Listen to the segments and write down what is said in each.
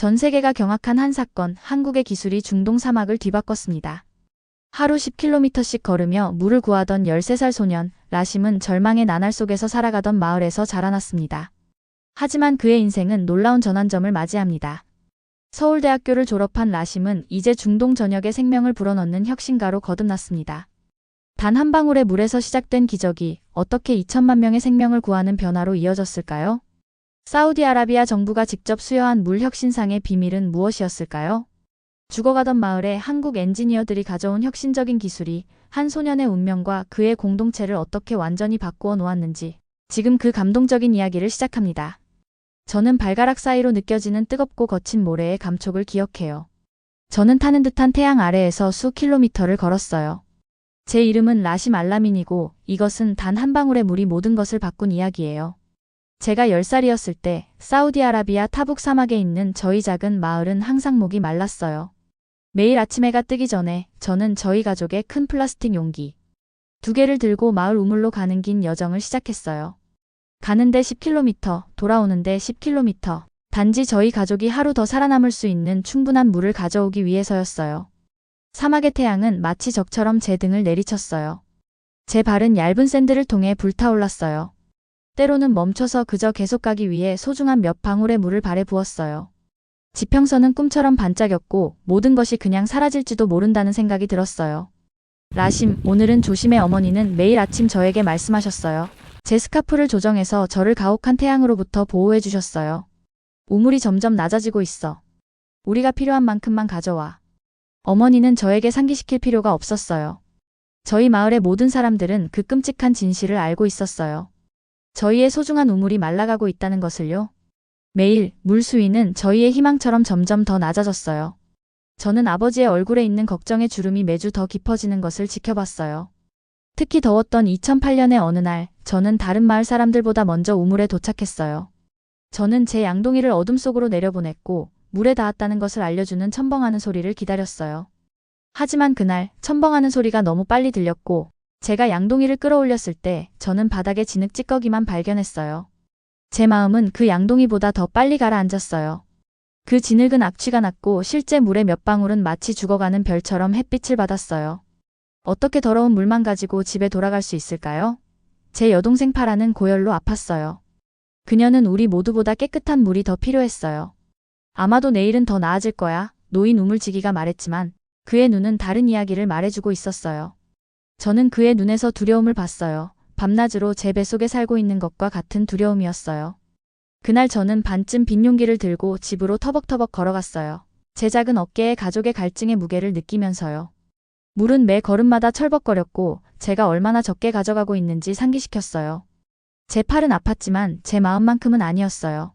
전 세계가 경악한 한 사건, 한국의 기술이 중동 사막을 뒤바꿨습니다. 하루 10km씩 걸으며 물을 구하던 13살 소년, 라심은 절망의 나날 속에서 살아가던 마을에서 자라났습니다. 하지만 그의 인생은 놀라운 전환점을 맞이합니다. 서울대학교를 졸업한 라심은 이제 중동 전역에 생명을 불어넣는 혁신가로 거듭났습니다. 단 한 방울의 물에서 시작된 기적이 어떻게 2천만 명의 생명을 구하는 변화로 이어졌을까요? 사우디아라비아 정부가 직접 수여한 물 혁신상의 비밀은 무엇이었을까요? 죽어가던 마을에 한국 엔지니어들이 가져온 혁신적인 기술이 한 소년의 운명과 그의 공동체를 어떻게 완전히 바꾸어 놓았는지 지금 그 감동적인 이야기를 시작합니다. 저는 발가락 사이로 느껴지는 뜨겁고 거친 모래의 감촉을 기억해요. 저는 타는 듯한 태양 아래에서 수 킬로미터를 걸었어요. 제 이름은 라심 알라민이고 이것은 단 한 방울의 물이 모든 것을 바꾼 이야기예요. 제가 10살이었을 때 사우디아라비아 타북 사막에 있는 저희 작은 마을은 항상 목이 말랐어요. 매일 아침 해가 뜨기 전에 저는 저희 가족의 큰 플라스틱 용기 2개를 들고 마을 우물로 가는 긴 여정을 시작했어요. 가는데 10km, 돌아오는데 10km. 단지 저희 가족이 하루 더 살아남을 수 있는 충분한 물을 가져오기 위해서였어요. 사막의 태양은 마치 적처럼 제 등을 내리쳤어요. 제 발은 얇은 샌들을 통해 불타올랐어요. 때로는 멈춰서 그저 계속 가기 위해 소중한 몇 방울의 물을 발에 부었어요. 지평선은 꿈처럼 반짝였고 모든 것이 그냥 사라질지도 모른다는 생각이 들었어요. 라심, 오늘은 조심해. 어머니는 매일 아침 저에게 말씀하셨어요. 제 스카프를 조정해서 저를 가혹한 태양으로부터 보호해 주셨어요. 우물이 점점 낮아지고 있어. 우리가 필요한 만큼만 가져와. 어머니는 저에게 상기시킬 필요가 없었어요. 저희 마을의 모든 사람들은 그 끔찍한 진실을 알고 있었어요. 저희의 소중한 우물이 말라가고 있다는 것을요. 매일 물 수위는 저희의 희망처럼 점점 더 낮아졌어요. 저는 아버지의 얼굴에 있는 걱정의 주름이 매주 더 깊어지는 것을 지켜봤어요. 특히 더웠던 2008년의 어느 날, 저는 다른 마을 사람들보다 먼저 우물에 도착했어요. 저는 제 양동이를 어둠 속으로 내려보냈고 물에 닿았다는 것을 알려주는 첨벙하는 소리를 기다렸어요. 하지만 그날 첨벙하는 소리가 너무 빨리 들렸고 제가 양동이를 끌어올렸을 때 저는 바닥에 진흙 찌꺼기만 발견했어요. 제 마음은 그 양동이보다 더 빨리 가라앉았어요. 그 진흙은 악취가 났고 실제 물의 몇 방울은 마치 죽어가는 별처럼 햇빛을 받았어요. 어떻게 더러운 물만 가지고 집에 돌아갈 수 있을까요? 제 여동생 파라는 고열로 아팠어요. 그녀는 우리 모두보다 깨끗한 물이 더 필요했어요. 아마도 내일은 더 나아질 거야, 노인 우물지기가 말했지만 그의 눈은 다른 이야기를 말해주고 있었어요. 저는 그의 눈에서 두려움을 봤어요. 밤낮으로 제 뱃속에 살고 있는 것과 같은 두려움이었어요. 그날 저는 반쯤 빈 용기를 들고 집으로 터벅터벅 걸어갔어요. 제 작은 어깨에 가족의 갈증의 무게를 느끼면서요. 물은 매 걸음마다 철벅거렸고 제가 얼마나 적게 가져가고 있는지 상기시켰어요. 제 팔은 아팠지만 제 마음만큼은 아니었어요.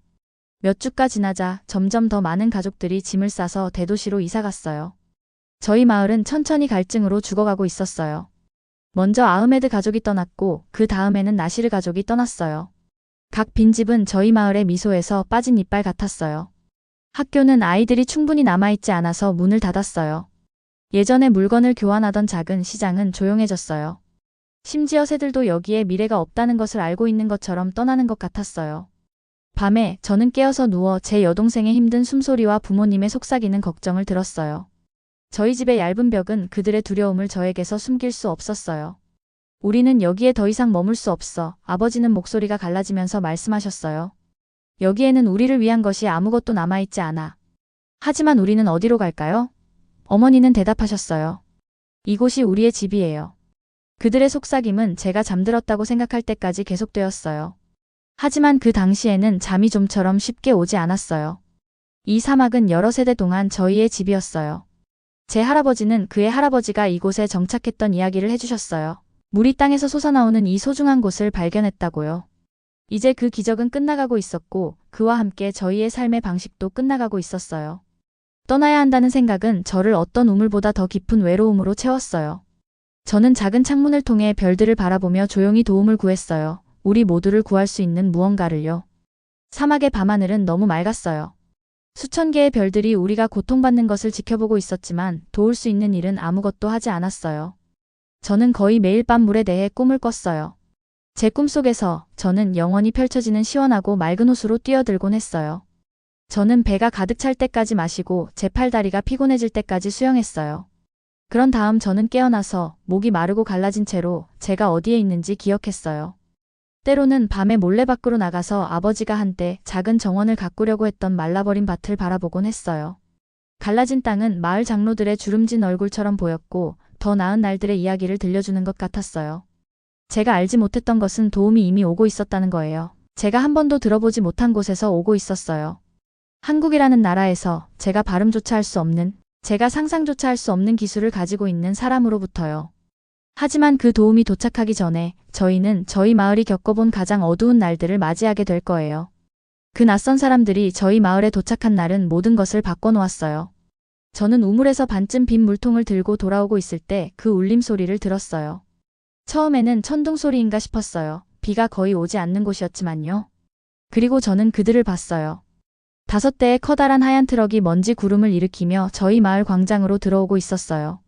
몇 주가 지나자 점점 더 많은 가족들이 짐을 싸서 대도시로 이사갔어요. 저희 마을은 천천히 갈증으로 죽어가고 있었어요. 먼저 아흐메드 가족이 떠났고 그 다음에는 나시르 가족이 떠났어요. 각 빈집은 저희 마을의 미소에서 빠진 이빨 같았어요. 학교는 아이들이 충분히 남아있지 않아서 문을 닫았어요. 예전에 물건을 교환하던 작은 시장은 조용해졌어요. 심지어 새들도 여기에 미래가 없다는 것을 알고 있는 것처럼 떠나는 것 같았어요. 밤에 저는 깨어서 누워 제 여동생의 힘든 숨소리와 부모님의 속삭이는 걱정을 들었어요. 저희 집의 얇은 벽은 그들의 두려움을 저에게서 숨길 수 없었어요. 우리는 여기에 더 이상 머물 수 없어. 아버지는 목소리가 갈라지면서 말씀하셨어요. 여기에는 우리를 위한 것이 아무것도 남아있지 않아. 하지만 우리는 어디로 갈까요? 어머니는 대답하셨어요. 이곳이 우리의 집이에요. 그들의 속삭임은 제가 잠들었다고 생각할 때까지 계속되었어요. 하지만 그 당시에는 잠이 좀처럼 쉽게 오지 않았어요. 이 사막은 여러 세대 동안 저희의 집이었어요. 제 할아버지는 그의 할아버지가 이곳에 정착했던 이야기를 해주셨어요. 물이 땅에서 솟아나오는 이 소중한 곳을 발견했다고요. 이제 그 기적은 끝나가고 있었고 그와 함께 저희의 삶의 방식도 끝나가고 있었어요. 떠나야 한다는 생각은 저를 어떤 우물보다 더 깊은 외로움으로 채웠어요. 저는 작은 창문을 통해 별들을 바라보며 조용히 도움을 구했어요. 우리 모두를 구할 수 있는 무언가를요. 사막의 밤하늘은 너무 맑았어요. 수천 개의 별들이 우리가 고통받는 것을 지켜보고 있었지만 도울 수 있는 일은 아무것도 하지 않았어요. 저는 거의 매일 밤 물에 대해 꿈을 꿨어요. 제 꿈속에서 저는 영원히 펼쳐지는 시원하고 맑은 호수로 뛰어들곤 했어요. 저는 배가 가득 찰 때까지 마시고 제 팔다리가 피곤해질 때까지 수영했어요. 그런 다음 저는 깨어나서 목이 마르고 갈라진 채로 제가 어디에 있는지 기억했어요. 때로는 밤에 몰래 밖으로 나가서 아버지가 한때 작은 정원을 가꾸려고 했던 말라버린 밭을 바라보곤 했어요. 갈라진 땅은 마을 장로들의 주름진 얼굴처럼 보였고 더 나은 날들의 이야기를 들려주는 것 같았어요. 제가 알지 못했던 것은 도움이 이미 오고 있었다는 거예요. 제가 한 번도 들어보지 못한 곳에서 오고 있었어요. 한국이라는 나라에서 제가 발음조차 할 수 없는, 제가 상상조차 할 수 없는 기술을 가지고 있는 사람으로부터요. 하지만 그 도움이 도착하기 전에 저희는 저희 마을이 겪어본 가장 어두운 날들을 맞이하게 될 거예요. 그 낯선 사람들이 저희 마을에 도착한 날은 모든 것을 바꿔놓았어요. 저는 우물에서 반쯤 빈 물통을 들고 돌아오고 있을 때 그 울림 소리를 들었어요. 처음에는 천둥 소리인가 싶었어요. 비가 거의 오지 않는 곳이었지만요. 그리고 저는 그들을 봤어요. 5대의 커다란 하얀 트럭이 먼지 구름을 일으키며 저희 마을 광장으로 들어오고 있었어요.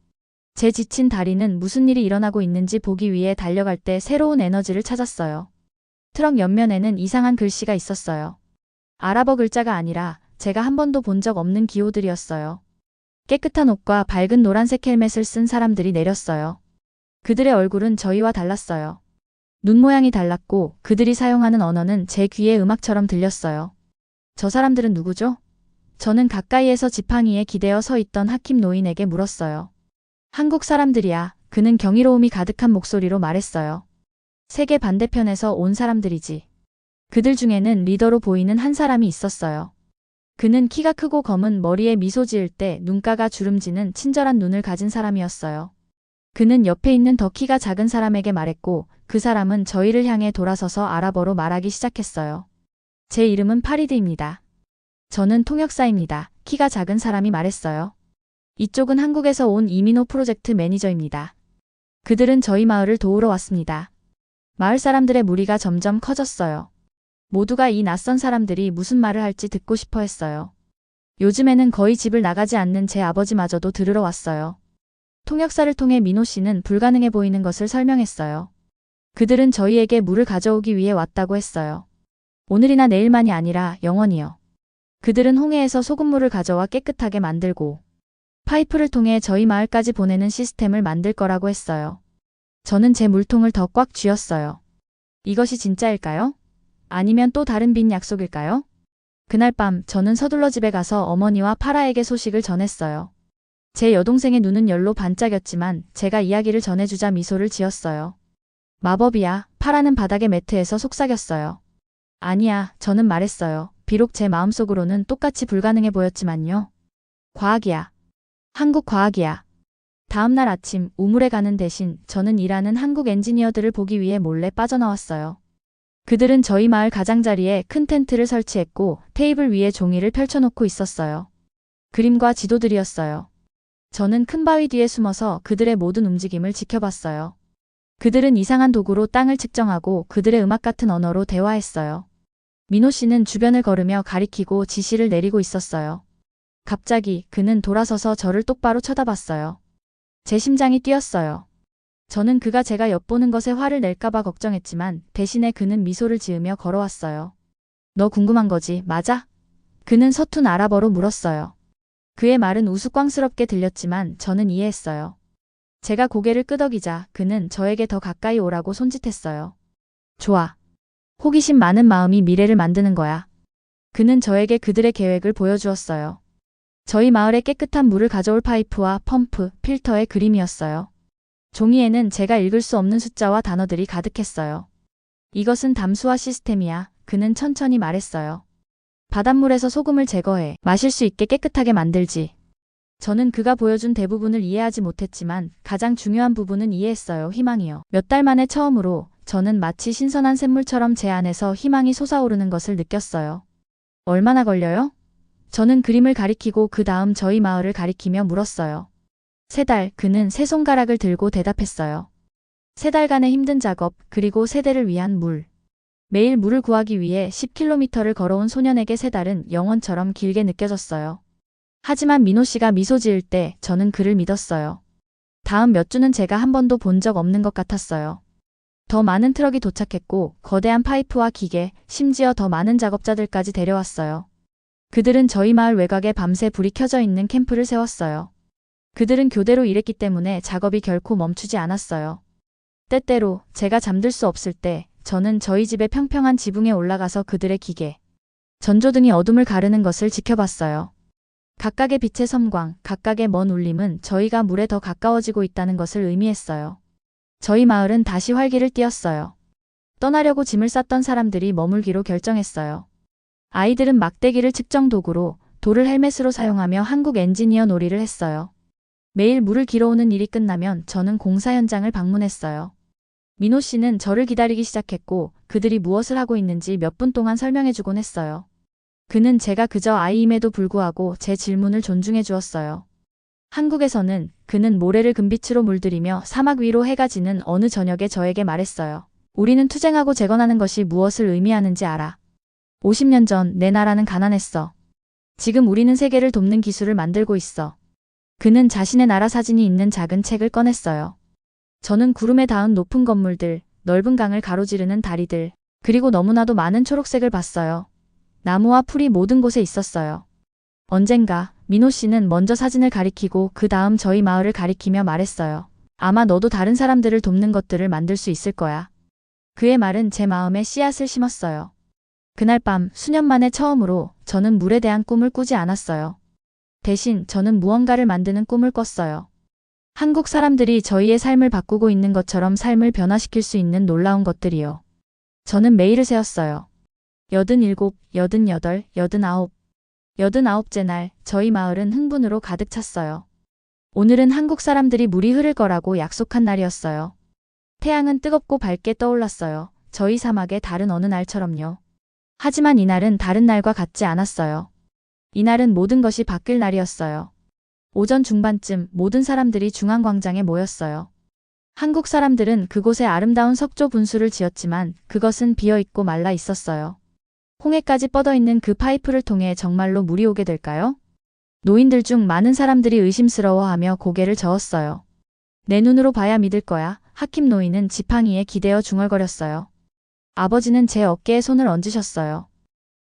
제 지친 다리는 무슨 일이 일어나고 있는지 보기 위해 달려갈 때 새로운 에너지를 찾았어요. 트럭 옆면에는 이상한 글씨가 있었어요. 아랍어 글자가 아니라 제가 한 번도 본 적 없는 기호들이었어요. 깨끗한 옷과 밝은 노란색 헬멧을 쓴 사람들이 내렸어요. 그들의 얼굴은 저희와 달랐어요. 눈 모양이 달랐고 그들이 사용하는 언어는 제 귀에 음악처럼 들렸어요. 저 사람들은 누구죠? 저는 가까이에서 지팡이에 기대어 서 있던 하킴 노인에게 물었어요. 한국 사람들이야. 그는 경이로움이 가득한 목소리로 말했어요. 세계 반대편에서 온 사람들이지. 그들 중에는 리더로 보이는 한 사람이 있었어요. 그는 키가 크고 검은 머리에 미소 지을 때 눈가가 주름지는 친절한 눈을 가진 사람이었어요. 그는 옆에 있는 더 키가 작은 사람에게 말했고 그 사람은 저희를 향해 돌아서서 아랍어로 말하기 시작했어요. 제 이름은 파리드입니다. 저는 통역사입니다. 키가 작은 사람이 말했어요. 이쪽은 한국에서 온 이민호 프로젝트 매니저입니다. 그들은 저희 마을을 도우러 왔습니다. 마을 사람들의 무리가 점점 커졌어요. 모두가 이 낯선 사람들이 무슨 말을 할지 듣고 싶어 했어요. 요즘에는 거의 집을 나가지 않는 제 아버지마저도 들으러 왔어요. 통역사를 통해 민호 씨는 불가능해 보이는 것을 설명했어요. 그들은 저희에게 물을 가져오기 위해 왔다고 했어요. 오늘이나 내일만이 아니라 영원히요. 그들은 홍해에서 소금물을 가져와 깨끗하게 만들고 파이프를 통해 저희 마을까지 보내는 시스템을 만들 거라고 했어요. 저는 제 물통을 더 꽉 쥐었어요. 이것이 진짜일까요? 아니면 또 다른 빈 약속일까요? 그날 밤 저는 서둘러 집에 가서 어머니와 파라에게 소식을 전했어요. 제 여동생의 눈은 열로 반짝였지만 제가 이야기를 전해주자 미소를 지었어요. 마법이야. 파라는 바닥의 매트에서 속삭였어요. 아니야, 저는 말했어요. 비록 제 마음속으로는 똑같이 불가능해 보였지만요. 과학이야. 한국 과학이야. 다음 날 아침 우물에 가는 대신 저는 일하는 한국 엔지니어들을 보기 위해 몰래 빠져나왔어요. 그들은 저희 마을 가장자리에 큰 텐트를 설치했고 테이블 위에 종이를 펼쳐놓고 있었어요. 그림과 지도들이었어요. 저는 큰 바위 뒤에 숨어서 그들의 모든 움직임을 지켜봤어요. 그들은 이상한 도구로 땅을 측정하고 그들의 음악 같은 언어로 대화했어요. 민호 씨는 주변을 걸으며 가리키고 지시를 내리고 있었어요. 갑자기 그는 돌아서서 저를 똑바로 쳐다봤어요. 제 심장이 뛰었어요. 저는 그가 제가 엿보는 것에 화를 낼까봐 걱정했지만 대신에 그는 미소를 지으며 걸어왔어요. 너 궁금한 거지, 맞아? 그는 서툰 아랍어로 물었어요. 그의 말은 우스꽝스럽게 들렸지만 저는 이해했어요. 제가 고개를 끄덕이자 그는 저에게 더 가까이 오라고 손짓했어요. 좋아. 호기심 많은 마음이 미래를 만드는 거야. 그는 저에게 그들의 계획을 보여주었어요. 저희 마을에 깨끗한 물을 가져올 파이프와 펌프, 필터의 그림이었어요. 종이에는 제가 읽을 수 없는 숫자와 단어들이 가득했어요. 이것은 담수화 시스템이야. 그는 천천히 말했어요. 바닷물에서 소금을 제거해 마실 수 있게 깨끗하게 만들지. 저는 그가 보여준 대부분을 이해하지 못했지만 가장 중요한 부분은 이해했어요. 희망이요. 몇 달 만에 처음으로 저는 마치 신선한 샘물처럼 제 안에서 희망이 솟아오르는 것을 느꼈어요. 얼마나 걸려요? 저는 그림을 가리키고 그 다음 저희 마을을 가리키며 물었어요. 3달, 그는 세 손가락을 들고 대답했어요. 3달간의 힘든 작업, 그리고 세대를 위한 물. 매일 물을 구하기 위해 10km를 걸어온 소년에게 3달은 영원처럼 길게 느껴졌어요. 하지만 민호 씨가 미소 지을 때 저는 그를 믿었어요. 다음 몇 주는 제가 한 번도 본 적 없는 것 같았어요. 더 많은 트럭이 도착했고 거대한 파이프와 기계, 심지어 더 많은 작업자들까지 데려왔어요. 그들은 저희 마을 외곽에 밤새 불이 켜져 있는 캠프를 세웠어요. 그들은 교대로 일했기 때문에 작업이 결코 멈추지 않았어요. 때때로 제가 잠들 수 없을 때 저는 저희 집의 평평한 지붕에 올라가서 그들의 기계, 전조등이 어둠을 가르는 것을 지켜봤어요. 각각의 빛의 섬광, 각각의 먼 울림은 저희가 물에 더 가까워지고 있다는 것을 의미했어요. 저희 마을은 다시 활기를 띠었어요. 떠나려고 짐을 쌌던 사람들이 머물기로 결정했어요. 아이들은 막대기를 측정 도구로, 돌을 헬멧으로 사용하며 한국 엔지니어 놀이를 했어요. 매일 물을 길어오는 일이 끝나면 저는 공사 현장을 방문했어요. 민호 씨는 저를 기다리기 시작했고 그들이 무엇을 하고 있는지 몇 분 동안 설명해주곤 했어요. 그는 제가 그저 아이임에도 불구하고 제 질문을 존중해 주었어요. 한국에서는 그는 모래를 금빛으로 물들이며 사막 위로 해가 지는 어느 저녁에 저에게 말했어요. 우리는 투쟁하고 재건하는 것이 무엇을 의미하는지 알아. 50년 전 내 나라는 가난했어. 지금 우리는 세계를 돕는 기술을 만들고 있어. 그는 자신의 나라 사진이 있는 작은 책을 꺼냈어요. 저는 구름에 닿은 높은 건물들, 넓은 강을 가로지르는 다리들, 그리고 너무나도 많은 초록색을 봤어요. 나무와 풀이 모든 곳에 있었어요. 언젠가 민호 씨는 먼저 사진을 가리키고 그 다음 저희 마을을 가리키며 말했어요. 아마 너도 다른 사람들을 돕는 것들을 만들 수 있을 거야. 그의 말은 제 마음에 씨앗을 심었어요. 그날 밤 수년 만에 처음으로 저는 물에 대한 꿈을 꾸지 않았어요. 대신 저는 무언가를 만드는 꿈을 꿨어요. 한국 사람들이 저희의 삶을 바꾸고 있는 것처럼 삶을 변화시킬 수 있는 놀라운 것들이요. 저는 매일을 세웠어요. 87, 88, 89. 89째 날 저희 마을은 흥분으로 가득 찼어요. 오늘은 한국 사람들이 물이 흐를 거라고 약속한 날이었어요. 태양은 뜨겁고 밝게 떠올랐어요. 저희 사막의 다른 어느 날처럼요. 하지만 이날은 다른 날과 같지 않았어요. 이날은 모든 것이 바뀔 날이었어요. 오전 중반쯤 모든 사람들이 중앙광장에 모였어요. 한국 사람들은 그곳에 아름다운 석조 분수를 지었지만 그것은 비어있고 말라 있었어요. 홍해까지 뻗어있는 그 파이프를 통해 정말로 물이 오게 될까요? 노인들 중 많은 사람들이 의심스러워하며 고개를 저었어요. 내 눈으로 봐야 믿을 거야. 하킴 노인은 지팡이에 기대어 중얼거렸어요. 아버지는 제 어깨에 손을 얹으셨어요.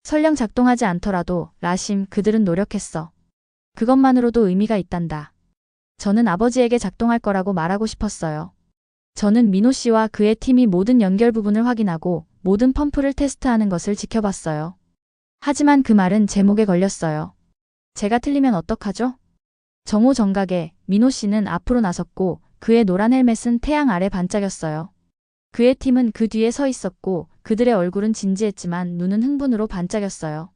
설령 작동하지 않더라도 라심 그들은 노력했어. 그것만으로도 의미가 있단다. 저는 아버지에게 작동할 거라고 말하고 싶었어요. 저는 민호 씨와 그의 팀이 모든 연결 부분을 확인하고 모든 펌프를 테스트하는 것을 지켜봤어요. 하지만 그 말은 제 목에 걸렸어요. 제가 틀리면 어떡하죠? 정오정각에 민호 씨는 앞으로 나섰고 그의 노란 헬멧은 태양 아래 반짝였어요. 그의 팀은 그 뒤에 서 있었고 그들의 얼굴은 진지했지만 눈은 흥분으로 반짝였어요.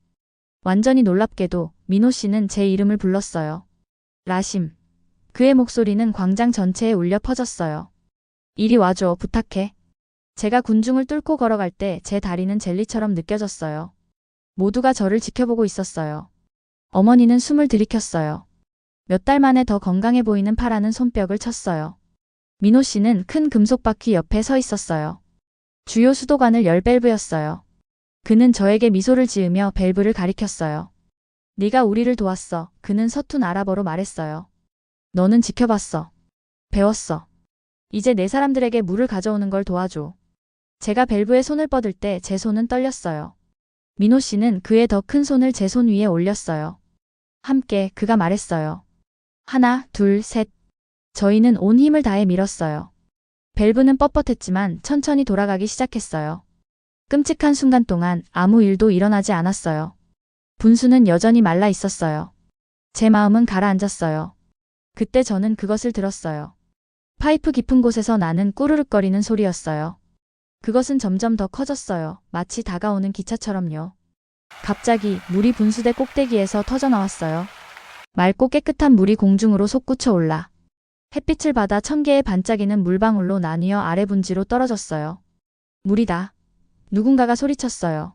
완전히 놀랍게도 민호 씨는 제 이름을 불렀어요. 라심. 그의 목소리는 광장 전체에 울려 퍼졌어요. 이리 와줘, 부탁해. 제가 군중을 뚫고 걸어갈 때 제 다리는 젤리처럼 느껴졌어요. 모두가 저를 지켜보고 있었어요. 어머니는 숨을 들이켰어요. 몇 달 만에 더 건강해 보이는 파라는 손뼉을 쳤어요. 민호 씨는 큰 금속 바퀴 옆에 서 있었어요. 주요 수도관을 열 밸브였어요. 그는 저에게 미소를 지으며 밸브를 가리켰어요. 네가 우리를 도왔어. 그는 서툰 아랍어로 말했어요. 너는 지켜봤어. 배웠어. 이제 내 사람들에게 물을 가져오는 걸 도와줘. 제가 밸브에 손을 뻗을 때 제 손은 떨렸어요. 민호 씨는 그의 더 큰 손을 제 손 위에 올렸어요. 함께 그가 말했어요. 하나, 둘, 셋. 저희는 온 힘을 다해 밀었어요. 밸브는 뻣뻣했지만 천천히 돌아가기 시작했어요. 끔찍한 순간 동안 아무 일도 일어나지 않았어요. 분수는 여전히 말라 있었어요. 제 마음은 가라앉았어요. 그때 저는 그것을 들었어요. 파이프 깊은 곳에서 나는 꾸르륵거리는 소리였어요. 그것은 점점 더 커졌어요. 마치 다가오는 기차처럼요. 갑자기 물이 분수대 꼭대기에서 터져나왔어요. 맑고 깨끗한 물이 공중으로 솟구쳐 올라 햇빛을 받아 1000개의 반짝이는 물방울로 나뉘어 아래 분지로 떨어졌어요. 물이다. 누군가가 소리쳤어요.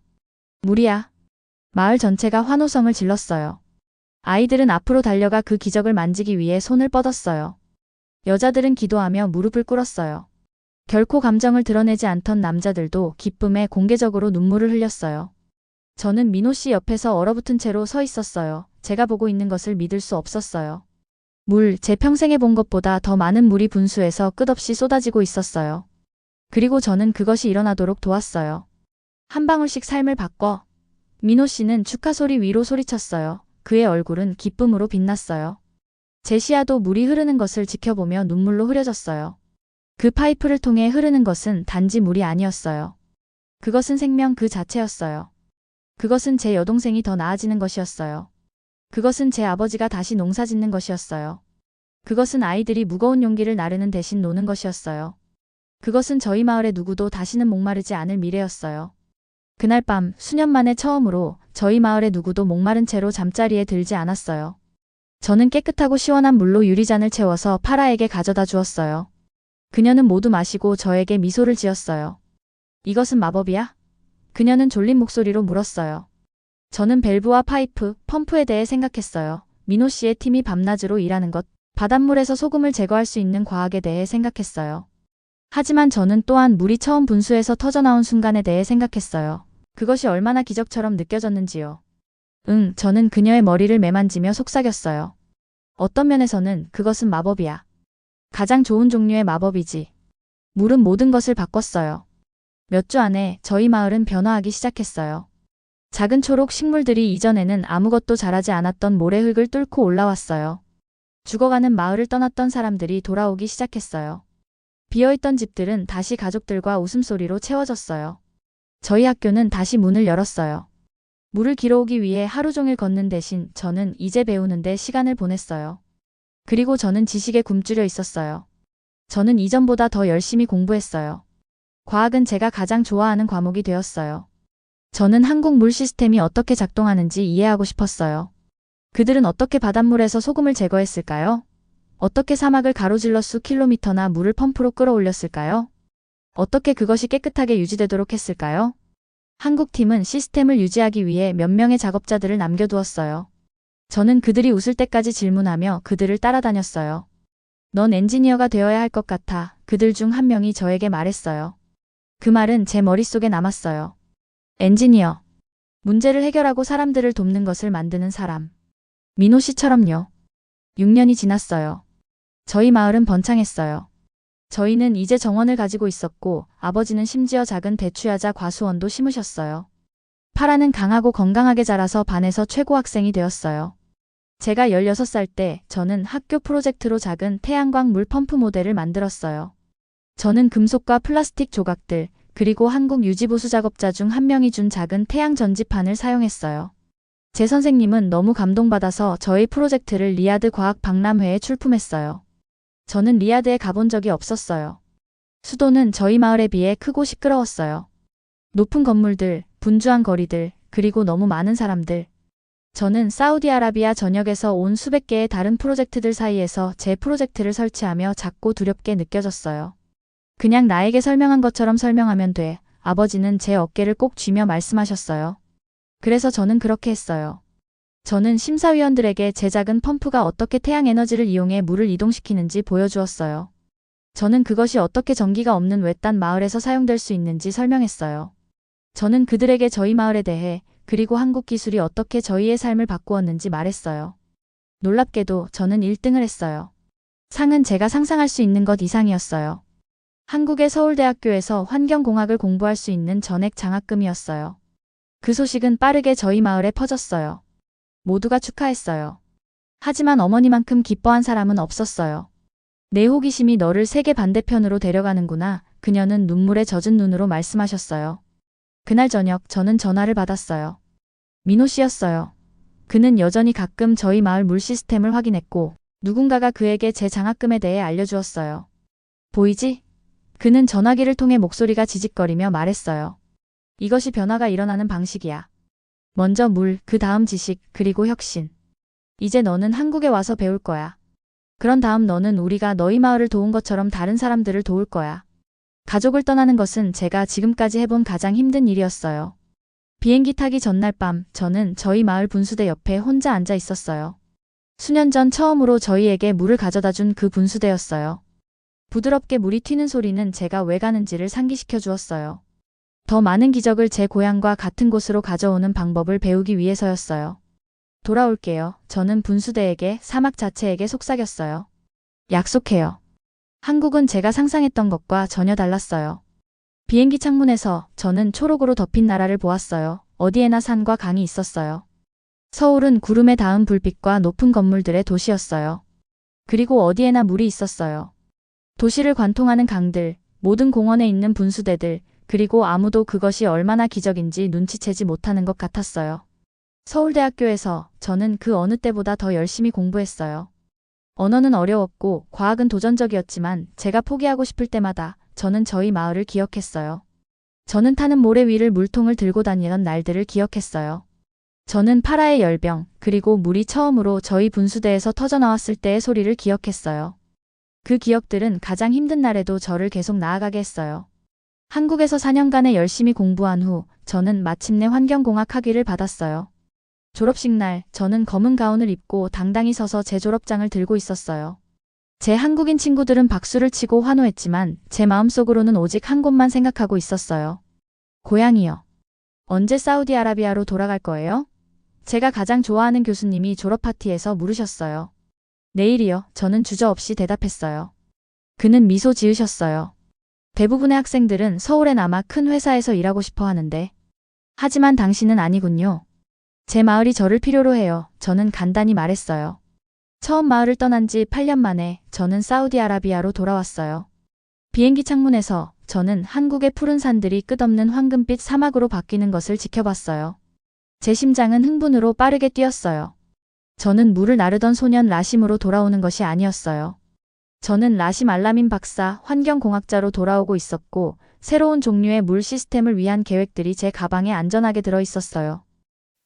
물이야. 마을 전체가 환호성을 질렀어요. 아이들은 앞으로 달려가 그 기적을 만지기 위해 손을 뻗었어요. 여자들은 기도하며 무릎을 꿇었어요. 결코 감정을 드러내지 않던 남자들도 기쁨에 공개적으로 눈물을 흘렸어요. 저는 민호 씨 옆에서 얼어붙은 채로 서 있었어요. 제가 보고 있는 것을 믿을 수 없었어요. 물, 제 평생에 본 것보다 더 많은 물이 분수에서 끝없이 쏟아지고 있었어요. 그리고 저는 그것이 일어나도록 도왔어요. 한 방울씩 삶을 바꿔. 민호 씨는 축하 소리 위로 소리쳤어요. 그의 얼굴은 기쁨으로 빛났어요. 제시아도 물이 흐르는 것을 지켜보며 눈물로 흐려졌어요. 그 파이프를 통해 흐르는 것은 단지 물이 아니었어요. 그것은 생명 그 자체였어요. 그것은 제 여동생이 더 나아지는 것이었어요. 그것은 제 아버지가 다시 농사 짓는 것이었어요. 그것은 아이들이 무거운 용기를 나르는 대신 노는 것이었어요. 그것은 저희 마을의 누구도 다시는 목마르지 않을 미래였어요. 그날 밤 수년 만에 처음으로 저희 마을의 누구도 목마른 채로 잠자리에 들지 않았어요. 저는 깨끗하고 시원한 물로 유리잔을 채워서 파라에게 가져다 주었어요. 그녀는 모두 마시고 저에게 미소를 지었어요. 이것은 마법이야? 그녀는 졸린 목소리로 물었어요. 저는 밸브와 파이프, 펌프에 대해 생각했어요. 민호 씨의 팀이 밤낮으로 일하는 것, 바닷물에서 소금을 제거할 수 있는 과학에 대해 생각했어요. 하지만 저는 또한 물이 처음 분수에서 터져나온 순간에 대해 생각했어요. 그것이 얼마나 기적처럼 느껴졌는지요. 저는 그녀의 머리를 매만지며 속삭였어요. 어떤 면에서는 그것은 마법이야. 가장 좋은 종류의 마법이지. 물은 모든 것을 바꿨어요. 몇 주 안에 저희 마을은 변화하기 시작했어요. 작은 초록 식물들이 이전에는 아무것도 자라지 않았던 모래흙을 뚫고 올라왔어요. 죽어가는 마을을 떠났던 사람들이 돌아오기 시작했어요. 비어있던 집들은 다시 가족들과 웃음소리로 채워졌어요. 저희 학교는 다시 문을 열었어요. 물을 길어오기 위해 하루 종일 걷는 대신 저는 이제 배우는데 시간을 보냈어요. 그리고 저는 지식에 굶주려 있었어요. 저는 이전보다 더 열심히 공부했어요. 과학은 제가 가장 좋아하는 과목이 되었어요. 저는 한국 물 시스템이 어떻게 작동하는지 이해하고 싶었어요. 그들은 어떻게 바닷물에서 소금을 제거했을까요? 어떻게 사막을 가로질러 수 킬로미터나 물을 펌프로 끌어올렸을까요? 어떻게 그것이 깨끗하게 유지되도록 했을까요? 한국팀은 시스템을 유지하기 위해 몇 명의 작업자들을 남겨두었어요. 저는 그들이 웃을 때까지 질문하며 그들을 따라다녔어요. 넌 엔지니어가 되어야 할 것 같아. 그들 중 한 명이 저에게 말했어요. 그 말은 제 머릿속에 남았어요. 엔지니어. 문제를 해결하고 사람들을 돕는 것을 만드는 사람. 민호 씨처럼요. 6년이 지났어요. 저희 마을은 번창했어요. 저희는 이제 정원을 가지고 있었고 아버지는 심지어 작은 대추야자 과수원도 심으셨어요. 파라는 강하고 건강하게 자라서 반에서 최고 학생이 되었어요. 제가 16살 때 저는 학교 프로젝트로 작은 태양광 물 펌프 모델을 만들었어요. 저는 금속과 플라스틱 조각들, 그리고 한국 유지보수 작업자 중 한 명이 준 작은 태양 전지판을 사용했어요. 제 선생님은 너무 감동받아서 저희 프로젝트를 리야드 과학 박람회에 출품했어요. 저는 리야드에 가본 적이 없었어요. 수도는 저희 마을에 비해 크고 시끄러웠어요. 높은 건물들, 분주한 거리들, 그리고 너무 많은 사람들. 저는 사우디아라비아 전역에서 온 수백 개의 다른 프로젝트들 사이에서 제 프로젝트를 설치하며 작고 두렵게 느껴졌어요. 그냥 나에게 설명한 것처럼 설명하면 돼. 아버지는 제 어깨를 꼭 쥐며 말씀하셨어요. 그래서 저는 그렇게 했어요. 저는 심사위원들에게 제 작은 펌프가 어떻게 태양 에너지를 이용해 물을 이동시키는지 보여주었어요. 저는 그것이 어떻게 전기가 없는 외딴 마을에서 사용될 수 있는지 설명했어요. 저는 그들에게 저희 마을에 대해 그리고 한국 기술이 어떻게 저희의 삶을 바꾸었는지 말했어요. 놀랍게도 저는 1등을 했어요. 상은 제가 상상할 수 있는 것 이상이었어요. 한국의 서울대학교에서 환경공학을 공부할 수 있는 전액 장학금이었어요. 그 소식은 빠르게 저희 마을에 퍼졌어요. 모두가 축하했어요. 하지만 어머니만큼 기뻐한 사람은 없었어요. 내 호기심이 너를 세계 반대편으로 데려가는구나. 그녀는 눈물에 젖은 눈으로 말씀하셨어요. 그날 저녁 저는 전화를 받았어요. 민호 씨였어요. 그는 여전히 가끔 저희 마을 물 시스템을 확인했고 누군가가 그에게 제 장학금에 대해 알려주었어요. 보이지? 그는 전화기를 통해 목소리가 지직거리며 말했어요. 이것이 변화가 일어나는 방식이야. 먼저 물, 그 다음 지식, 그리고 혁신. 이제 너는 한국에 와서 배울 거야. 그런 다음 너는 우리가 너희 마을을 도운 것처럼 다른 사람들을 도울 거야. 가족을 떠나는 것은 제가 지금까지 해본 가장 힘든 일이었어요. 비행기 타기 전날 밤 저는 저희 마을 분수대 옆에 혼자 앉아 있었어요. 수년 전 처음으로 저희에게 물을 가져다 준 그 분수대였어요. 부드럽게 물이 튀는 소리는 제가 왜 가는지를 상기시켜 주었어요. 더 많은 기적을 제 고향과 같은 곳으로 가져오는 방법을 배우기 위해서였어요. 돌아올게요. 저는 분수대에게 사막 자체에게 속삭였어요. 약속해요. 한국은 제가 상상했던 것과 전혀 달랐어요. 비행기 창문에서 저는 초록으로 덮인 나라를 보았어요. 어디에나 산과 강이 있었어요. 서울은 구름에 닿은 불빛과 높은 건물들의 도시였어요. 그리고 어디에나 물이 있었어요. 도시를 관통하는 강들, 모든 공원에 있는 분수대들, 그리고 아무도 그것이 얼마나 기적인지 눈치채지 못하는 것 같았어요. 서울대학교에서 저는 그 어느 때보다 더 열심히 공부했어요. 언어는 어려웠고 과학은 도전적이었지만 제가 포기하고 싶을 때마다 저는 저희 마을을 기억했어요. 저는 타는 모래 위를 물통을 들고 다니던 날들을 기억했어요. 저는 파라의 열병, 그리고 물이 처음으로 저희 분수대에서 터져나왔을 때의 소리를 기억했어요. 그 기억들은 가장 힘든 날에도 저를 계속 나아가게 했어요. 한국에서 4년간의 열심히 공부한 후 저는 마침내 환경공학 학위를 받았어요. 졸업식 날 저는 검은 가운을 입고 당당히 서서 제 졸업장을 들고 있었어요. 제 한국인 친구들은 박수를 치고 환호했지만 제 마음속으로는 오직 한 곳만 생각하고 있었어요. 고향이요. 언제 사우디아라비아로 돌아갈 거예요? 제가 가장 좋아하는 교수님이 졸업 파티에서 물으셨어요. 내일이요. 저는 주저없이 대답했어요. 그는 미소 지으셨어요. 대부분의 학생들은 서울에 남아 큰 회사에서 일하고 싶어 하는데. 하지만 당신은 아니군요. 제 마을이 저를 필요로 해요. 저는 간단히 말했어요. 처음 마을을 떠난 지 8년 만에 저는 사우디아라비아로 돌아왔어요. 비행기 창문에서 저는 한국의 푸른 산들이 끝없는 황금빛 사막으로 바뀌는 것을 지켜봤어요. 제 심장은 흥분으로 빠르게 뛰었어요. 저는 물을 나르던 소년 라심으로 돌아오는 것이 아니었어요. 저는 라심 알라민 박사 환경공학자로 돌아오고 있었고 새로운 종류의 물 시스템을 위한 계획들이 제 가방에 안전하게 들어 있었어요.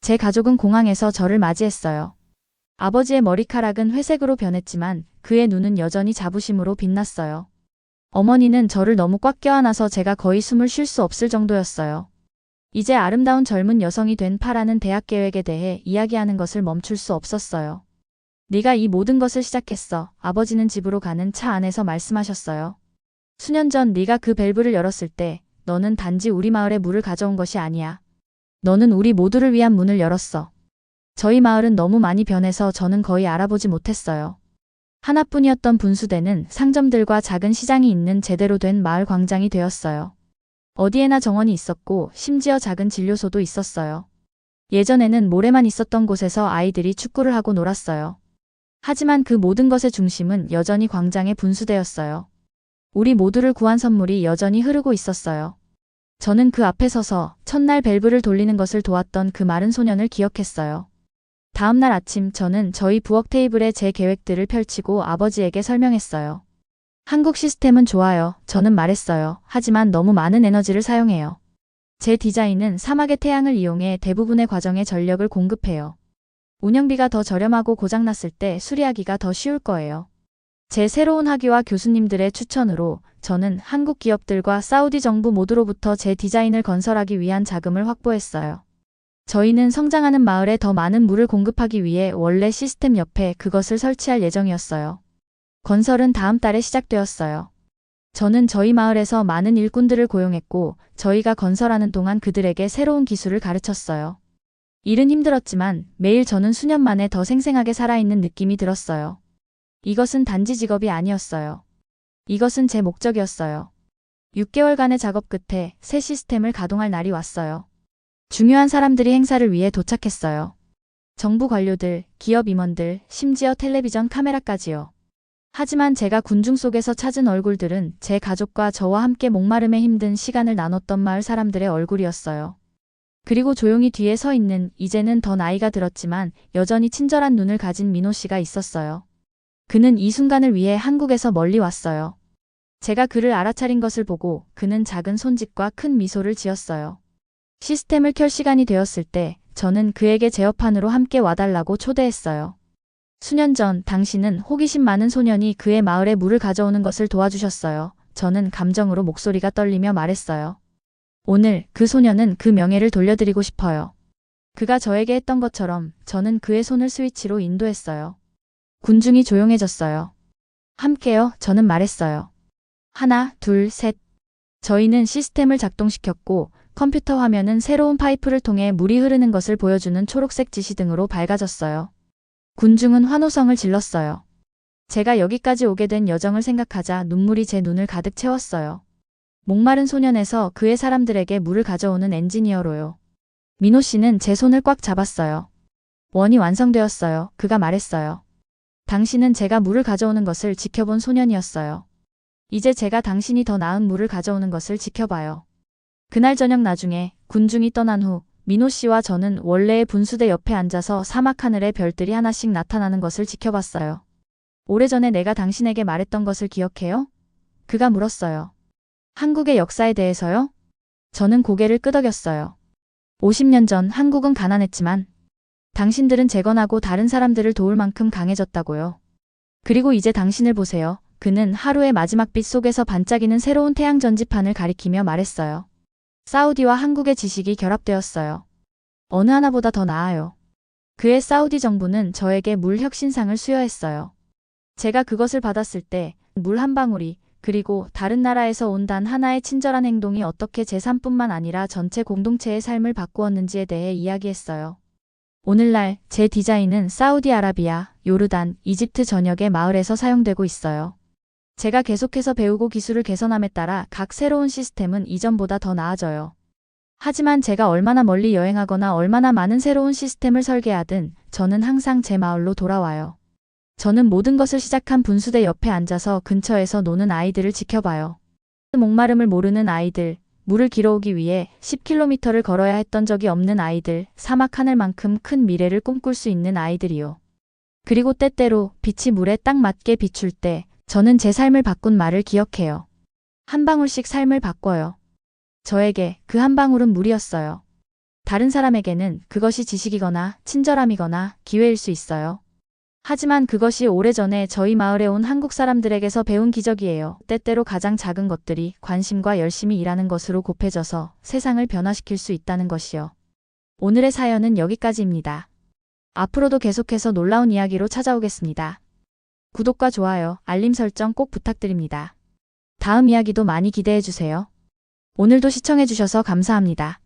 제 가족은 공항에서 저를 맞이했어요. 아버지의 머리카락은 회색으로 변했지만 그의 눈은 여전히 자부심으로 빛났어요. 어머니는 저를 너무 꽉 껴안아서 제가 거의 숨을 쉴 수 없을 정도였어요. 이제 아름다운 젊은 여성이 된 파라는 대학 계획에 대해 이야기하는 것을 멈출 수 없었어요. 네가 이 모든 것을 시작했어. 아버지는 집으로 가는 차 안에서 말씀하셨어요. 수년 전 네가 그 밸브를 열었을 때 너는 단지 우리 마을에 물을 가져온 것이 아니야. 너는 우리 모두를 위한 문을 열었어. 저희 마을은 너무 많이 변해서 저는 거의 알아보지 못했어요. 하나뿐이었던 분수대는 상점들과 작은 시장이 있는 제대로 된 마을 광장이 되었어요. 어디에나 정원이 있었고 심지어 작은 진료소도 있었어요. 예전에는 모래만 있었던 곳에서 아이들이 축구를 하고 놀았어요. 하지만 그 모든 것의 중심은 여전히 광장의 분수대였어요. 우리 모두를 구한 선물이 여전히 흐르고 있었어요. 저는 그 앞에 서서 첫날 밸브를 돌리는 것을 도왔던 그 마른 소년을 기억했어요. 다음 날 아침 저는 저희 부엌 테이블에 제 계획들을 펼치고 아버지에게 설명했어요. 한국 시스템은 좋아요. 저는 말했어요. 하지만 너무 많은 에너지를 사용해요. 제 디자인은 사막의 태양을 이용해 대부분의 과정에 전력을 공급해요. 운영비가 더 저렴하고 고장났을 때 수리하기가 더 쉬울 거예요. 제 새로운 학위와 교수님들의 추천으로 저는 한국 기업들과 사우디 정부 모두로부터 제 디자인을 건설하기 위한 자금을 확보했어요. 저희는 성장하는 마을에 더 많은 물을 공급하기 위해 원래 시스템 옆에 그것을 설치할 예정이었어요. 건설은 다음 달에 시작되었어요. 저는 저희 마을에서 많은 일꾼들을 고용했고 저희가 건설하는 동안 그들에게 새로운 기술을 가르쳤어요. 일은 힘들었지만 매일 저는 수년 만에 더 생생하게 살아있는 느낌이 들었어요. 이것은 단지 직업이 아니었어요. 이것은 제 목적이었어요. 6개월간의 작업 끝에 새 시스템을 가동할 날이 왔어요. 중요한 사람들이 행사를 위해 도착했어요. 정부 관료들, 기업 임원들, 심지어 텔레비전 카메라까지요. 하지만 제가 군중 속에서 찾은 얼굴들은 제 가족과 저와 함께 목마름에 힘든 시간을 나눴던 마을 사람들의 얼굴이었어요. 그리고 조용히 뒤에 서 있는 이제는 더 나이가 들었지만 여전히 친절한 눈을 가진 민호 씨가 있었어요. 그는 이 순간을 위해 한국에서 멀리 왔어요. 제가 그를 알아차린 것을 보고 그는 작은 손짓과 큰 미소를 지었어요. 시스템을 켤 시간이 되었을 때 저는 그에게 제어판으로 함께 와달라고 초대했어요. 수년 전 당신은 호기심 많은 소년이 그의 마을에 물을 가져오는 것을 도와주셨어요. 저는 감정으로 목소리가 떨리며 말했어요. 오늘 그 소년은 그 명예를 돌려드리고 싶어요. 그가 저에게 했던 것처럼 저는 그의 손을 스위치로 인도했어요. 군중이 조용해졌어요. 함께요, 저는 말했어요. 하나, 둘, 셋. 저희는 시스템을 작동시켰고 컴퓨터 화면은 새로운 파이프를 통해 물이 흐르는 것을 보여주는 초록색 지시등으로 밝아졌어요. 군중은 환호성을 질렀어요. 제가 여기까지 오게 된 여정을 생각하자 눈물이 제 눈을 가득 채웠어요. 목마른 소년에서 그의 사람들에게 물을 가져오는 엔지니어로요. 민호 씨는 제 손을 꽉 잡았어요. 원이 완성되었어요. 그가 말했어요. 당신은 제가 물을 가져오는 것을 지켜본 소년이었어요. 이제 제가 당신이 더 나은 물을 가져오는 것을 지켜봐요. 그날 저녁 나중에 군중이 떠난 후 민호 씨와 저는 원래의 분수대 옆에 앉아서 사막 하늘에 별들이 하나씩 나타나는 것을 지켜봤어요. 오래전에 내가 당신에게 말했던 것을 기억해요? 그가 물었어요. 한국의 역사에 대해서요? 저는 고개를 끄덕였어요. 50년 전 한국은 가난했지만 당신들은 재건하고 다른 사람들을 도울 만큼 강해졌다고요. 그리고 이제 당신을 보세요. 그는 하루의 마지막 빛 속에서 반짝이는 새로운 태양 전지판을 가리키며 말했어요. 사우디와 한국의 지식이 결합되었어요. 어느 하나보다 더 나아요. 그의 사우디 정부는 저에게 물 혁신상을 수여했어요. 제가 그것을 받았을 때 물 한 방울이 그리고 다른 나라에서 온 단 하나의 친절한 행동이 어떻게 제 삶뿐만 아니라 전체 공동체의 삶을 바꾸었는지에 대해 이야기했어요. 오늘날 제 디자인은 사우디아라비아, 요르단, 이집트 전역의 마을에서 사용되고 있어요. 제가 계속해서 배우고 기술을 개선함에 따라 각 새로운 시스템은 이전보다 더 나아져요. 하지만 제가 얼마나 멀리 여행하거나 얼마나 많은 새로운 시스템을 설계하든 저는 항상 제 마을로 돌아와요. 저는 모든 것을 시작한 분수대 옆에 앉아서 근처에서 노는 아이들을 지켜봐요. 목마름을 모르는 아이들, 물을 길어오기 위해 10km를 걸어야 했던 적이 없는 아이들, 사막 하늘만큼 큰 미래를 꿈꿀 수 있는 아이들이요. 그리고 때때로 빛이 물에 딱 맞게 비출 때 저는 제 삶을 바꾼 말을 기억해요. 한 방울씩 삶을 바꿔요. 저에게 그 한 방울은 물이었어요. 다른 사람에게는 그것이 지식이거나 친절함이거나 기회일 수 있어요. 하지만 그것이 오래전에 저희 마을에 온 한국 사람들에게서 배운 기적이에요. 때때로 가장 작은 것들이 관심과 열심히 일하는 것으로 곱해져서 세상을 변화시킬 수 있다는 것이요. 오늘의 사연은 여기까지입니다. 앞으로도 계속해서 놀라운 이야기로 찾아오겠습니다. 구독과 좋아요, 알림 설정 꼭 부탁드립니다. 다음 이야기도 많이 기대해주세요. 오늘도 시청해주셔서 감사합니다.